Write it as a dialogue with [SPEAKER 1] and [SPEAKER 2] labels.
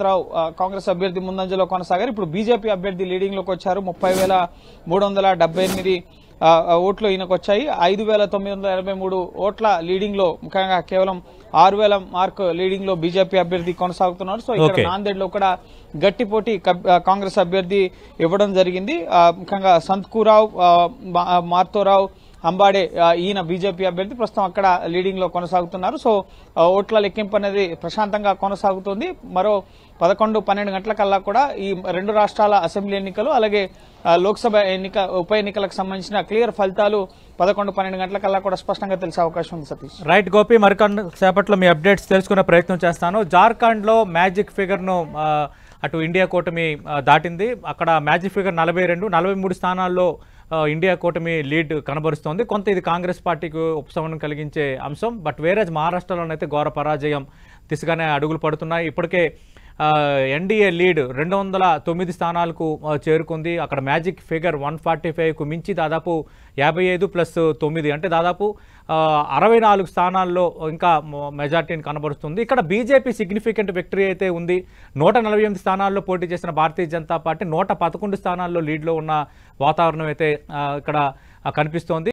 [SPEAKER 1] రావు కాంగ్రెస్ అభ్యర్థి ముందంజలో కొనసాగారు. ఇప్పుడు బీజేపీ అభ్యర్థి లీడింగ్ లోకి వచ్చారు. 30,378 ఓట్లు ఈయనకు వచ్చాయి. 5,983 ఓట్ల లీడింగ్ లో ముఖ్యంగా కేవలం 6,000 మార్క్ లీడింగ్ లో బీజేపీ అభ్యర్థి కొనసాగుతున్నారు. సో ఇక్కడ నాందేడ్ లో కూడా గట్టి పోటీ కాంగ్రెస్ అభ్యర్థి ఇవ్వడం జరిగింది. ముఖ్యంగా సంత్కూరావు, మార్తోరావు, అంబాడే ఈయన బీజేపీ అభ్యర్థి ప్రస్తుతం అక్కడ లీడింగ్ లో కొనసాగుతున్నారు. సో ఓట్ల లెక్కింపు అనేది ప్రశాంతంగా కొనసాగుతుంది. మరో 11-12 గంటలకల్లా కూడా ఈ రెండు రాష్ట్రాల అసెంబ్లీ ఎన్నికలు అలాగే లోక్సభ ఉప ఎన్నికలకు సంబంధించిన క్లియర్ ఫలితాలు 11-12 గంటలకల్లా కూడా స్పష్టంగా తెలిసే అవకాశం ఉంది. సతీష్
[SPEAKER 2] రైట్ గోపి, మరికొన్ని సేపట్లో మీ అప్డేట్స్ తెలుసుకునే ప్రయత్నం చేస్తాను. జార్ఖండ్ లో మ్యాజిక్ ఫిగర్ ను అటు ఇండియా కూటమి దాటింది. అక్కడ మ్యాజిక్ ఫిగర్ 42-43 స్థానాల్లో ఇండియా కూటమి లీడ్ కనబరుస్తోంది. కొంత ఇది కాంగ్రెస్ పార్టీకి ఉపశమనం కలిగించే అంశం. బట్ వేరే మహారాష్ట్రలోనైతే ఘోర పరాజయం దిశగానే అడుగులు పడుతున్నాయి. ఇప్పటికే ఎన్డీఏ లీడ్ 209 స్థానాలకు చేరుకుంది. అక్కడ మ్యాజిక్ ఫిగర్ 145కు మించి దాదాపు 55+9 అంటే దాదాపు 64 స్థానాల్లో ఇంకా మెజార్టీని కనబరుస్తుంది. ఇక్కడ బీజేపీ సిగ్నిఫికెంట్ విక్టరీ అయితే ఉంది. 148 స్థానాల్లో పోటీ చేసిన భారతీయ జనతా పార్టీ 111 స్థానాల్లో లీడ్లో ఉన్న వాతావరణం అయితే ఇక్కడ కనిపిస్తోంది.